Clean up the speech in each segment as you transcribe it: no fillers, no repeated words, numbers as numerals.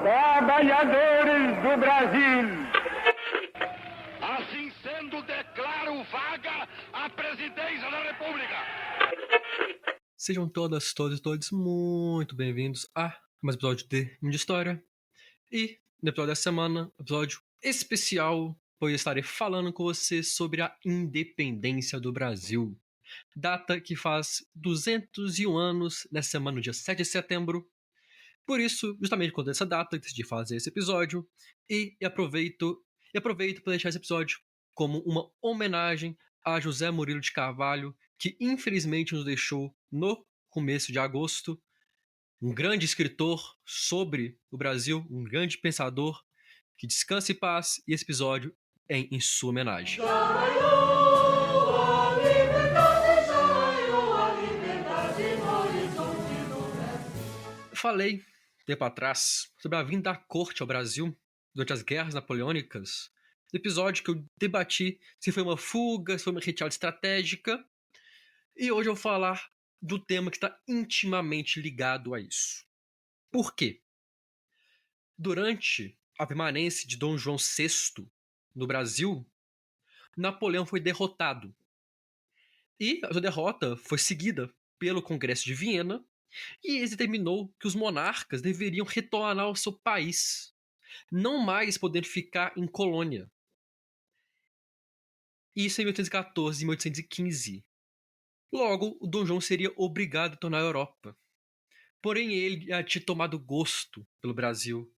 Trabalhadores do Brasil. Assim sendo, declaro vaga a presidência da República. Sejam todas, todos e todos muito bem-vindos a mais um episódio de Minha História. E no episódio dessa semana, episódio especial, pois estarei falando com você sobre a independência do Brasil. Data que faz 201 anos nessa semana, no dia 7 de setembro. Por isso, justamente quando essa data, decidi fazer esse episódio e aproveito para deixar esse episódio como uma homenagem a José Murilo de Carvalho, que infelizmente nos deixou no começo de agosto. Um grande escritor sobre o Brasil, um grande pensador, que descanse em paz, e esse episódio é em sua homenagem. Falei, tempo atrás, sobre a vinda da corte ao Brasil durante as guerras napoleônicas, no episódio que eu debati se foi uma fuga, se foi uma retirada estratégica, e hoje eu vou falar do tema que está intimamente ligado a isso. Por quê? Durante a permanência de Dom João VI no Brasil, Napoleão foi derrotado. E a sua derrota foi seguida pelo Congresso de Viena, e ele determinou que os monarcas deveriam retornar ao seu país, não mais podendo ficar em colônia. Isso em 1814 e 1815. Logo, o Dom João seria obrigado a tornar à Europa. Porém, ele já tinha tomado gosto pelo Brasil,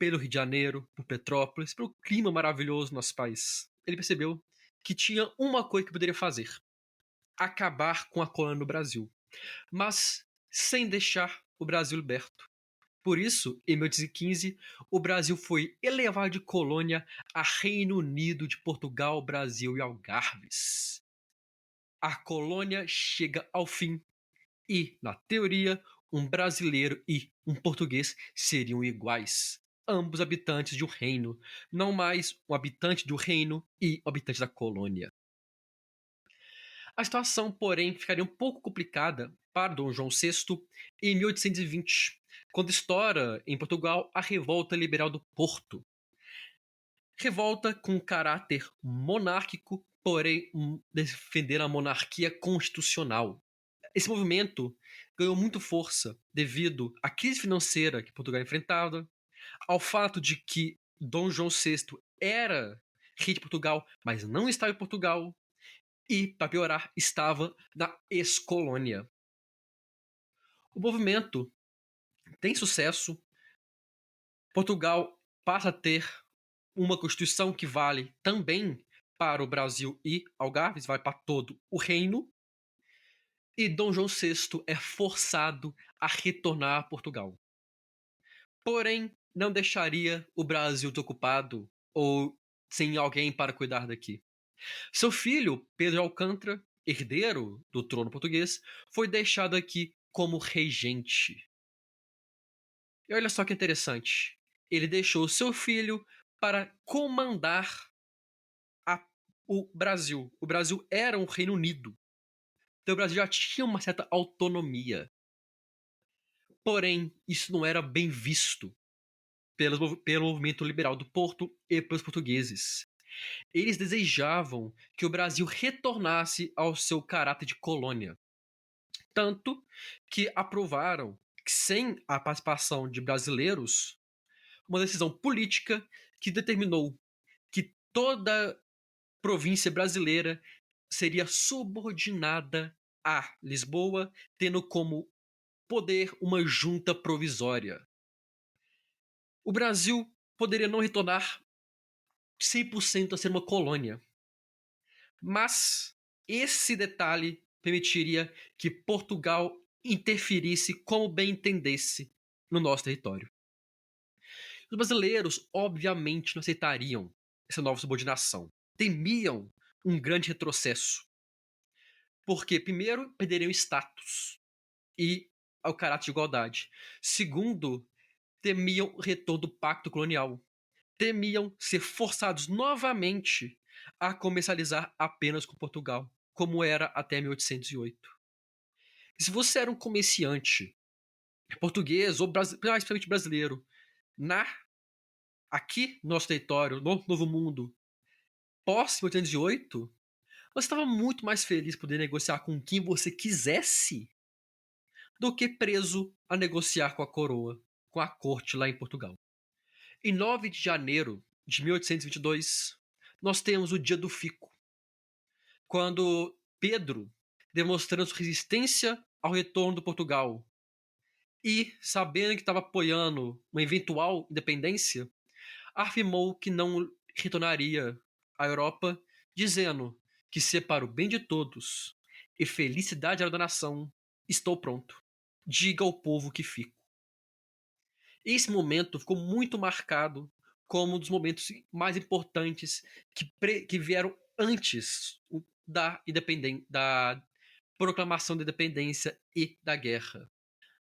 pelo Rio de Janeiro, por Petrópolis, pelo clima maravilhoso do nosso país. Ele percebeu que tinha uma coisa que poderia fazer: acabar com a colônia no Brasil, mas sem deixar o Brasil liberto. Por isso, em 1815, o Brasil foi elevado de colônia a Reino Unido de Portugal, Brasil e Algarves. A colônia chega ao fim e, na teoria, um brasileiro e um português seriam iguais, ambos habitantes de um reino, não mais um habitante do reino e um habitante da colônia. A situação, porém, ficaria um pouco complicada para Dom João VI em 1820, quando estoura em Portugal a Revolta Liberal do Porto. Revolta com caráter monárquico, porém defender a monarquia constitucional. Esse movimento ganhou muito força devido à crise financeira que Portugal enfrentava, ao fato de que Dom João VI era rei de Portugal, mas não estava em Portugal, e, para piorar, estava na ex-colônia. O movimento tem sucesso. Portugal passa a ter uma constituição que vale também para o Brasil e Algarves, vale para todo o reino. E Dom João VI é forçado a retornar a Portugal. Porém, não deixaria o Brasil desocupado ou sem alguém para cuidar daqui. Seu filho, Pedro Alcântara, herdeiro do trono português, foi deixado aqui como regente. E olha só que interessante. Ele deixou seu filho para comandar o Brasil. O Brasil era um Reino Unido. Então o Brasil já tinha uma certa autonomia. Porém, isso não era bem visto pelo movimento liberal do Porto e pelos portugueses. Eles desejavam que o Brasil retornasse ao seu caráter de colônia. Tanto que aprovaram, sem a participação de brasileiros, uma decisão política que determinou que toda província brasileira seria subordinada a Lisboa, tendo como poder uma junta provisória. O Brasil poderia não retornar 100% a ser uma colônia, mas esse detalhe permitiria que Portugal interferisse como bem entendesse no nosso território. Os brasileiros, obviamente, não aceitariam essa nova subordinação. Temiam um grande retrocesso. Porque, primeiro, perderiam status e ao caráter de igualdade. Segundo, temiam o retorno do pacto colonial. Temiam ser forçados novamente a comercializar apenas com Portugal, como era até 1808. E se você era um comerciante português ou principalmente brasileiro Aqui no nosso território, no Novo Mundo, pós-1808, você estava muito mais feliz poder negociar com quem você quisesse do que preso a negociar com a coroa, com a corte lá em Portugal. Em 9 de janeiro de 1822, nós temos o Dia do Fico, quando Pedro, demonstrando sua resistência ao retorno do Portugal e sabendo que estava apoiando uma eventual independência, afirmou que não retornaria à Europa, dizendo que se para o bem de todos e felicidade da nação, estou pronto. Diga ao povo que fico. Esse momento ficou muito marcado como um dos momentos mais importantes que vieram antes da proclamação da independência e da guerra.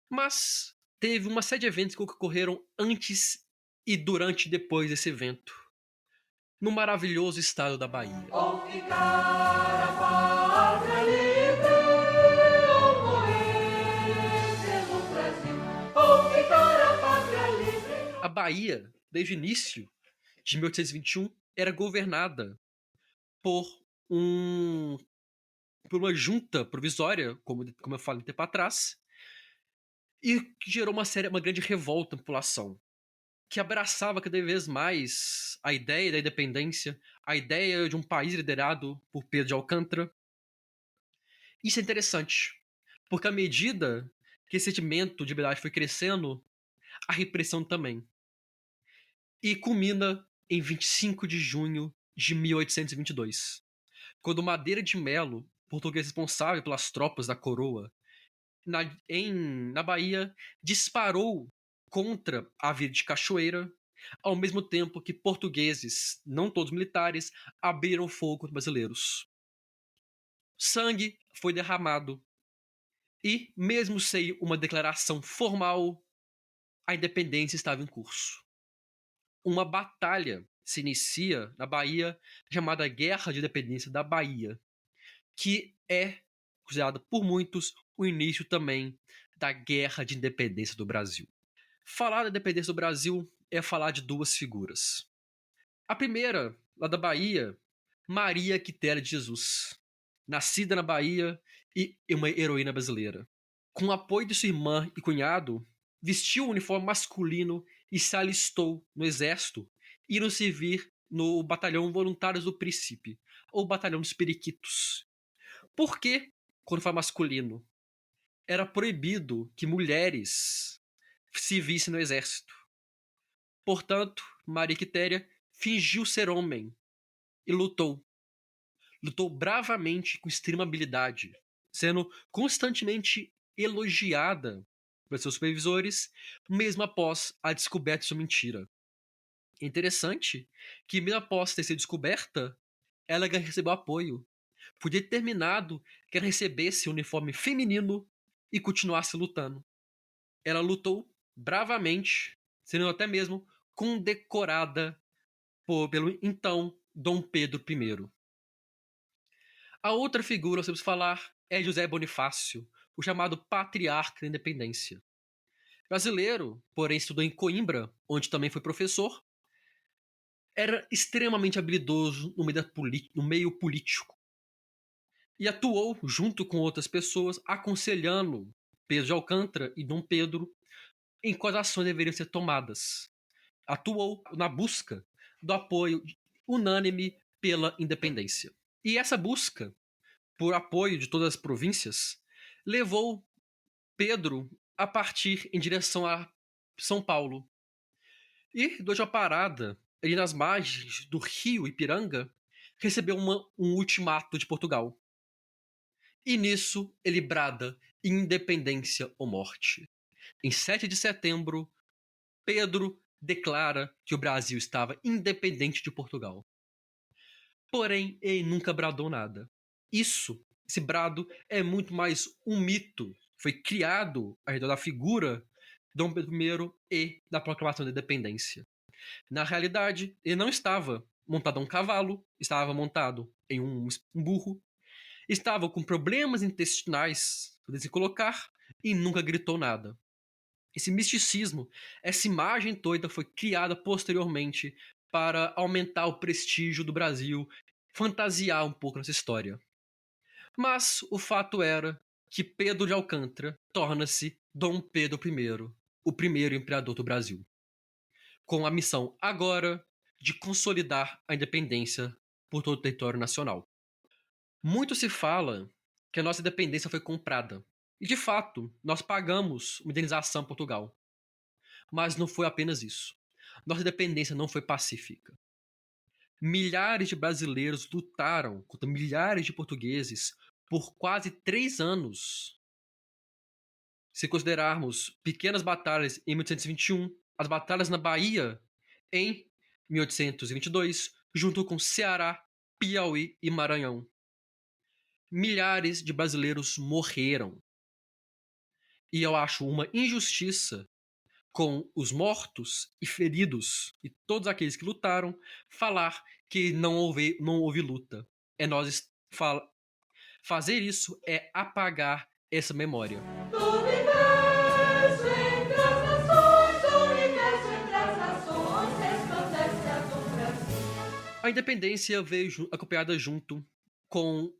Mas teve uma série de eventos que ocorreram antes e durante e depois desse evento, no maravilhoso estado da Bahia. Ou ficar a pátria livre, ou morrer pelo Brasil. Ou ficar a pátria livre. A Bahia, desde o início de 1821, era governada por uma junta provisória, como eu falei um tempo atrás, e que gerou uma grande revolta na população, que abraçava cada vez mais a ideia da independência, a ideia de um país liderado por Pedro de Alcântara. Isso é interessante, porque à medida que esse sentimento de liberdade foi crescendo, a repressão também. E culmina em 25 de junho de 1822, quando Madeira de Melo, português responsável pelas tropas da coroa na Bahia, disparou contra a vila de Cachoeira, ao mesmo tempo que portugueses, não todos militares, abriram fogo contra brasileiros. Sangue foi derramado e, mesmo sem uma declaração formal, a independência estava em curso. Uma batalha se inicia na Bahia chamada Guerra de Independência da Bahia, que é considerada por muitos o início também da Guerra de Independência do Brasil. Falar da independência do Brasil é falar de duas figuras. A primeira, lá da Bahia, Maria Quitéria de Jesus, nascida na Bahia e uma heroína brasileira. Com o apoio de sua irmã e cunhado, vestiu o uniforme masculino e se alistou no exército, indo servir no Batalhão Voluntários do Príncipe, ou Batalhão dos Periquitos. Por que, quando foi masculino, era proibido que mulheres se vissem no exército? Portanto, Maria Quitéria fingiu ser homem e lutou. Lutou bravamente com extrema habilidade, sendo constantemente elogiada por seus supervisores, mesmo após a descoberta de sua mentira. É interessante que, mesmo após ter sido descoberta, ela recebeu apoio. Foi determinado que ela recebesse o uniforme feminino e continuasse lutando. Ela lutou bravamente, sendo até mesmo condecorada pelo então Dom Pedro I. A outra figura que temos que falar é José Bonifácio, o chamado patriarca da independência. Brasileiro, porém estudou em Coimbra, onde também foi professor, era extremamente habilidoso no meio político e atuou junto com outras pessoas aconselhando Pedro de Alcântara e Dom Pedro em quais ações deveriam ser tomadas. Atuou na busca do apoio unânime pela independência. E essa busca por apoio de todas as províncias levou Pedro a partir em direção a São Paulo. E, durante a parada, ali nas margens do rio Ipiranga, recebeu um ultimato de Portugal. E nisso ele brada independência ou morte. Em 7 de setembro, Pedro declara que o Brasil estava independente de Portugal. Porém, ele nunca bradou nada. Esse brado é muito mais um mito. Foi criado ao redor da figura de Dom Pedro I e da proclamação da independência. Na realidade, ele não estava montado a um cavalo, estava montado em um burro, estava com problemas intestinais, poder se colocar, e nunca gritou nada. Esse misticismo, essa imagem toda foi criada posteriormente para aumentar o prestígio do Brasil, fantasiar um pouco nessa história. Mas o fato era que Pedro de Alcântara torna-se Dom Pedro I, o primeiro imperador do Brasil, com a missão agora de consolidar a independência por todo o território nacional. Muito se fala que a nossa independência foi comprada. E, de fato, nós pagamos uma indenização a Portugal. Mas não foi apenas isso. Nossa independência não foi pacífica. Milhares de brasileiros lutaram contra milhares de portugueses por quase 3 anos. Se considerarmos pequenas batalhas em 1821, as batalhas na Bahia em 1822, junto com Ceará, Piauí e Maranhão. Milhares de brasileiros morreram. E eu acho uma injustiça com os mortos e feridos e todos aqueles que lutaram falar que não houve luta. É nós fazer isso é apagar essa memória. Do universo entre as nações, do universo entre as nações, resplandece a do Brasil. A independência veio acompanhada junto com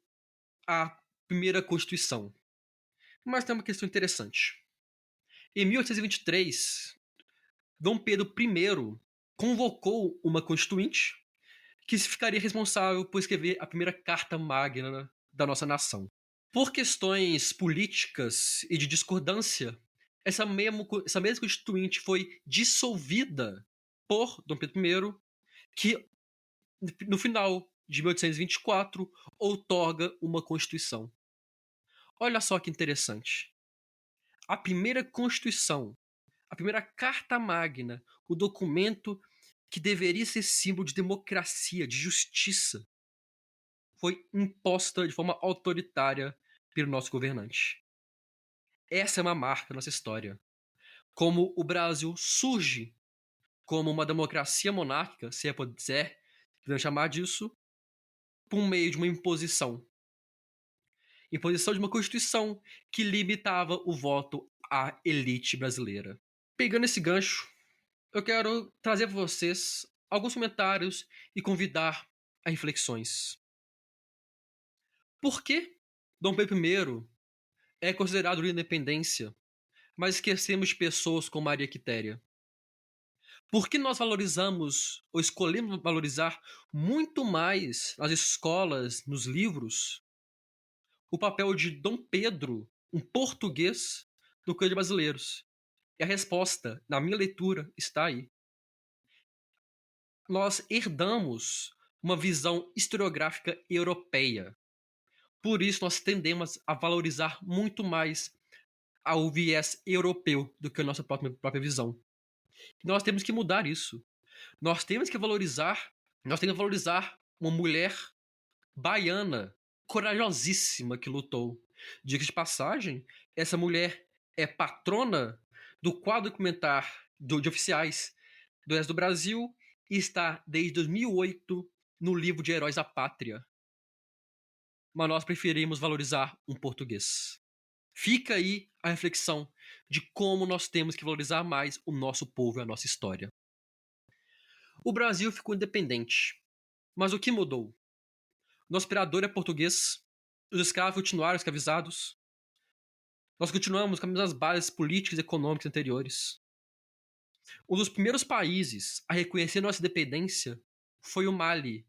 a primeira Constituição. Mas tem uma questão interessante. Em 1823, Dom Pedro I convocou uma constituinte que ficaria responsável por escrever a primeira Carta Magna da nossa nação. Por questões políticas e de discordância, essa mesma constituinte foi dissolvida por Dom Pedro I, que no final de 1824 outorga uma Constituição. Olha só que interessante. A primeira Constituição, a primeira Carta Magna, o documento que deveria ser símbolo de democracia, de justiça, foi imposta de forma autoritária pelo nosso governante. Essa é uma marca da nossa história. Como o Brasil surge como uma democracia monárquica, se é puder chamar disso, por meio de uma imposição. Imposição de uma Constituição que limitava o voto à elite brasileira. Pegando esse gancho, eu quero trazer para vocês alguns comentários e convidar a reflexões. Por que Dom Pedro I é considerado líder da independência, mas esquecemos de pessoas como Maria Quitéria? Por que nós valorizamos ou escolhemos valorizar muito mais nas escolas, nos livros, o papel de Dom Pedro, um português, do que de brasileiros? E a resposta, na minha leitura, está aí. Nós herdamos uma visão historiográfica europeia. Por isso, nós tendemos a valorizar muito mais ao viés europeu do que a nossa própria visão. E nós temos que mudar isso. Nós temos que valorizar uma mulher baiana, corajosíssima, que lutou. Diga de passagem, essa mulher é patrona do quadro documentar de oficiais do Exército do Brasil e está desde 2008 no livro de Heróis da Pátria. Mas nós preferimos valorizar um português. Fica aí a reflexão de como nós temos que valorizar mais o nosso povo e a nossa história. O Brasil ficou independente. Mas o que mudou? Nosso imperador é português, os escravos continuaram escravizados, nós continuamos com as mesmas bases políticas e econômicas anteriores. Um dos primeiros países a reconhecer nossa independência foi o Mali,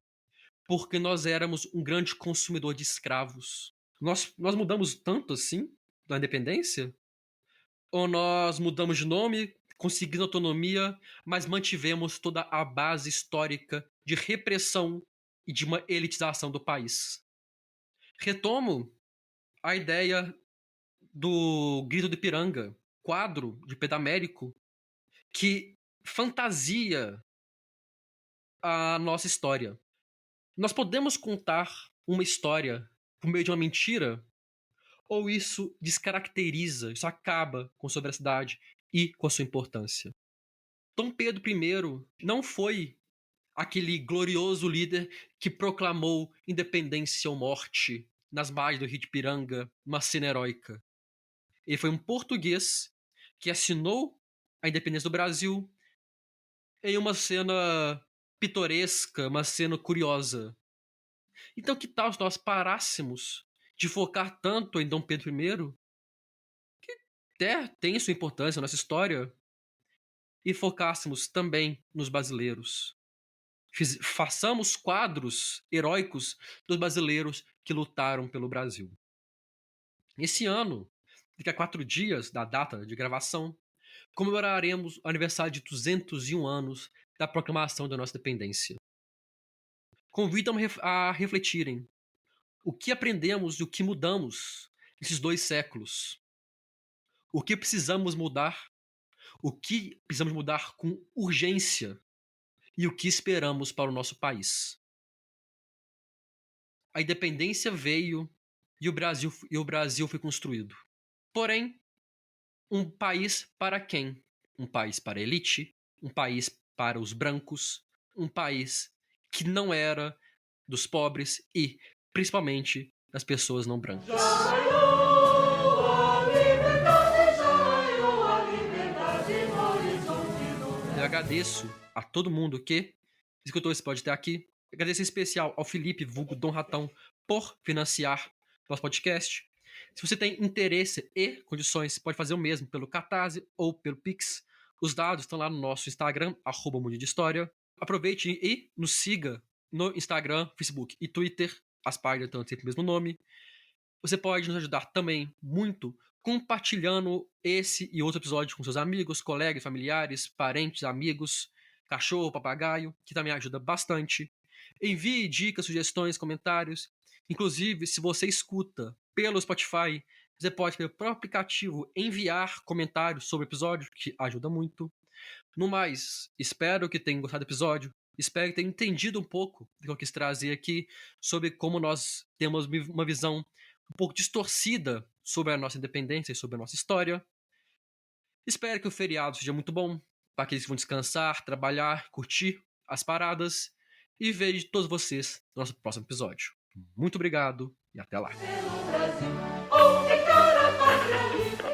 porque nós éramos um grande consumidor de escravos. Nós mudamos tanto assim da independência? Ou nós mudamos de nome, conseguimos autonomia, mas mantivemos toda a base histórica de repressão e de uma elitização do país? Retomo a ideia do Grito de Ipiranga, quadro de Pedro Américo, que fantasia a nossa história. Nós podemos contar uma história por meio de uma mentira? Ou isso descaracteriza, isso acaba com sua veracidade e com a sua importância? Dom Pedro I não foi aquele glorioso líder que proclamou independência ou morte nas margens do Rio de Ipiranga, uma cena heróica. Ele foi um português que assinou a independência do Brasil em uma cena pitoresca, uma cena curiosa. Então, que tal se nós parássemos de focar tanto em Dom Pedro I, que até tem sua importância na nossa história, e focássemos também nos brasileiros? Façamos quadros heróicos dos brasileiros que lutaram pelo Brasil. Esse ano, daqui a 4 dias da data de gravação, comemoraremos o aniversário de 201 anos da proclamação da nossa independência. Convido a refletirem o que aprendemos e o que mudamos nesses 2 séculos. O que precisamos mudar, o que precisamos mudar com urgência e o que esperamos para o nosso país. A independência veio e o Brasil foi construído. Porém, um país para quem? Um país para a elite, um país para os brancos, um país que não era dos pobres e, principalmente, das pessoas não brancas. Raiou a liberdade, já raiou a liberdade no horizonte do Brasil. Eu agradeço a todo mundo que escutou esse podcast até aqui. Agradeço em especial ao Felipe, vulgo Dom Ratão, por financiar nosso podcast. Se você tem interesse e condições, pode fazer o mesmo pelo Catarse ou pelo Pix. Os dados estão lá no nosso Instagram, @Mundo de História. Aproveite e nos siga no Instagram, Facebook e Twitter. As páginas estão sempre o mesmo nome. Você pode nos ajudar também muito compartilhando esse e outro episódio com seus amigos, colegas, familiares, parentes, amigos, cachorro, papagaio, que também ajuda bastante. Envie dicas, sugestões, comentários. Inclusive, se você escuta pelo Spotify, você pode, pelo próprio aplicativo, enviar comentários sobre o episódio, que ajuda muito. No mais, espero que tenham gostado do episódio. Espero que tenham entendido um pouco do que eu quis trazer aqui sobre como nós temos uma visão um pouco distorcida sobre a nossa independência e sobre a nossa história. Espero que o feriado seja muito bom para aqueles que vão descansar, trabalhar, curtir as paradas. E vejo todos vocês no nosso próximo episódio. Muito obrigado e até lá. Pelo Brasil, ou ficar a pátria livre.